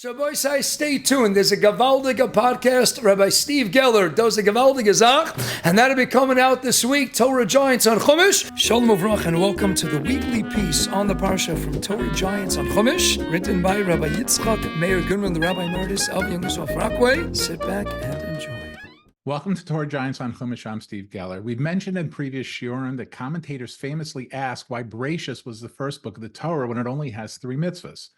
So, boys, I stay tuned. There's a gewaldige podcast. Rabbi Steve Geller does a gewaldige Zach, and that'll be coming out this week. Torah Giants on Chumash. Shalom Uvrach, and welcome to the weekly piece on the Parsha from Torah Giants on Chumash, written by Rabbi Rabbi Goodman, the Rabbi Emeritus of Youngstown Rockaway. Sit back and enjoy. Welcome to Torah Giants on Chumash. I'm Steve Geller. We've mentioned in previous shiurim that commentators famously ask why Bereshis was the first book of the Torah when it only has 3 mitzvahs.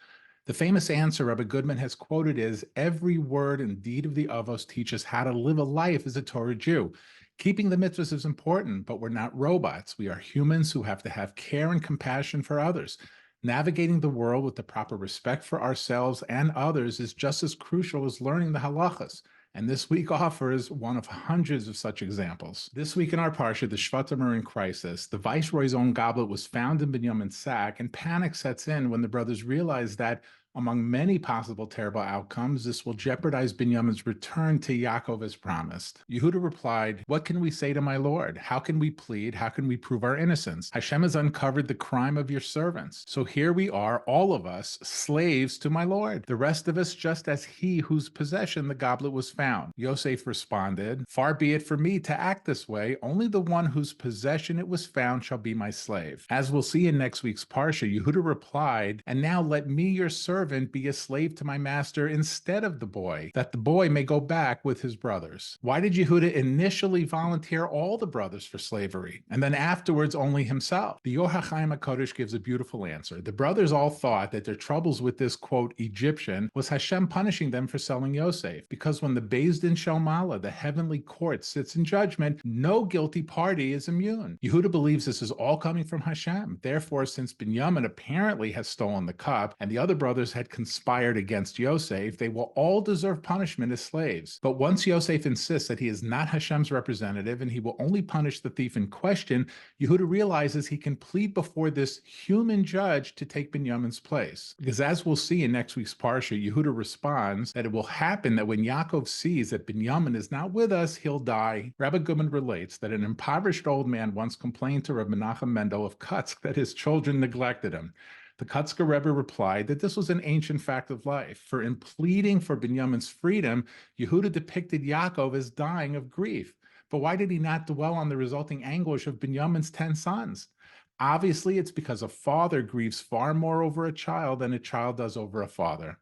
The famous answer Rabbi Goodman has quoted is, every word and deed of the Avos teaches how to live a life as a Torah Jew. Keeping the mitzvahs is important, but we're not robots. We are humans who have to have care and compassion for others. Navigating the world with the proper respect for ourselves and others is just as crucial as learning the halachas. And this week offers one of hundreds of such examples. This week in our parsha, the Shvatim are in crisis. The Viceroy's own goblet was found in Binyamin's sack, and panic sets in when the brothers realize that, among many possible terrible outcomes, this will jeopardize Binyamin's return to Yaakov as promised. Yehudah replied, "What can we say to my Lord? How can we plead? How can we prove our innocence? Hashem has uncovered the crime of your servants. So here we are, all of us, slaves to my Lord. The rest of us just as he whose possession the goblet was found." Yosef responded, "Far be it from me to act this way. Only the one whose possession it was found shall be my slave." As we'll see in next week's parsha, Yehudah replied, "And now let me, your servant, be a slave to my master instead of the boy, that the boy may go back with his brothers." Why did Yehudah initially volunteer all the brothers for slavery, and then afterwards only himself? The Or HaChaim HaKodesh gives a beautiful answer. The brothers all thought that their troubles with this, quote, Egyptian, was Hashem punishing them for selling Yosef, because when the Beis Din Shel Mala, the heavenly court, sits in judgment, no guilty party is immune. Yehudah believes this is all coming from Hashem. Therefore, since Binyamin apparently has stolen the cup, and the other brothers had conspired against Yosef, they will all deserve punishment as slaves. But once Yosef insists that he is not Hashem's representative and he will only punish the thief in question, Yehudah realizes he can plead before this human judge to take Binyamin's place. Because as we'll see in next week's parsha, Yehudah responds that it will happen that when Yaakov sees that Binyamin is not with us, he'll die. Rabbi Goodman relates that an impoverished old man once complained to Rabbi Menachem Mendel of Kutsk that his children neglected him. The Kutzker Rebbe replied that this was an ancient fact of life, for in pleading for Binyamin's freedom, Yehudah depicted Yaakov as dying of grief. But why did he not dwell on the resulting anguish of Binyamin's 10 sons? Obviously, it's because a father grieves far more over a child than a child does over a father.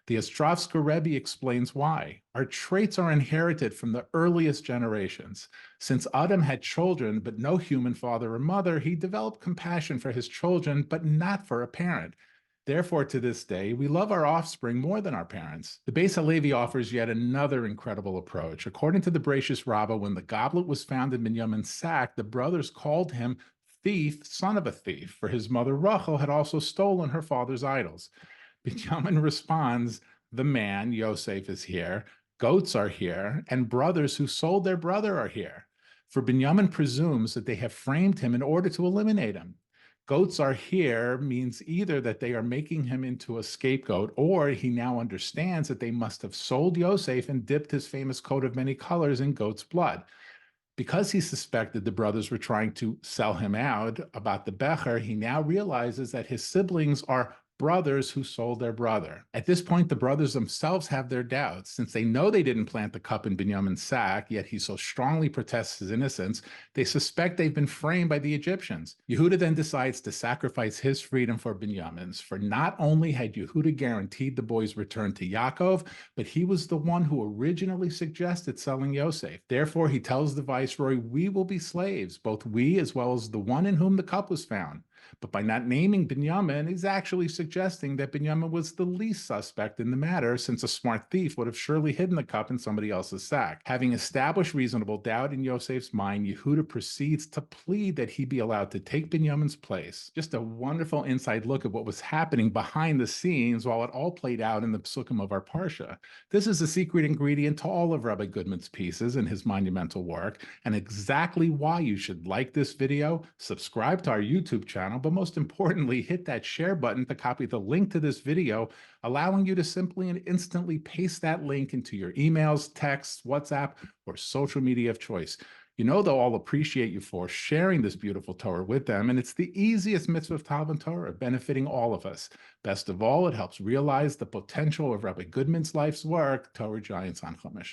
The Ostrovsker Rebbe explains why. Our traits are inherited from the earliest generations. Since Adam had children but no human father or mother, he developed compassion for his children but not for a parent. Therefore, to this day, we love our offspring more than our parents. The Beis HaLevi offers yet another incredible approach. According to the Bereshis Rabbah, when the goblet was found in Binyamin's sack, the brothers called him thief, son of a thief, for his mother Rachel had also stolen her father's idols. Binyamin responds, "The man, Yosef, is here, goats are here, and brothers who sold their brother are here." For Binyamin presumes that they have framed him in order to eliminate him. Goats are here means either that they are making him into a scapegoat, or he now understands that they must have sold Yosef and dipped his famous coat of many colors in goat's blood. Because he suspected the brothers were trying to sell him out about the Becher, he now realizes that his siblings are brothers who sold their brother. At this point, the brothers themselves have their doubts. Since they know they didn't plant the cup in Binyamin's sack, yet he so strongly protests his innocence, they suspect they've been framed by the Egyptians. Yehudah then decides to sacrifice his freedom for Binyamin's, for not only had Yehudah guaranteed the boy's return to Yaakov, but he was the one who originally suggested selling Yosef. Therefore, he tells the viceroy, "We will be slaves, both we as well as the one in whom the cup was found." But by not naming Binyamin, he's actually suggesting that Binyamin was the least suspect in the matter, since a smart thief would have surely hidden the cup in somebody else's sack. Having established reasonable doubt in Yosef's mind, Yehudah proceeds to plead that he be allowed to take Binyamin's place. Just a wonderful inside look at what was happening behind the scenes while it all played out in the passukim of our parsha. This is a secret ingredient to all of Rabbi Goodman's pieces and his monumental work, and exactly why you should like this video, subscribe to our YouTube channel, but most importantly, hit that share button to copy the link to this video, allowing you to simply and instantly paste that link into your emails, texts, WhatsApp, or social media of choice. You know they'll all appreciate you for sharing this beautiful Torah with them, and it's the easiest mitzvah of Talmud Torah, benefiting all of us. Best of all, it helps realize the potential of Rabbi Goodman's life's work, Torah Giants on Chumash.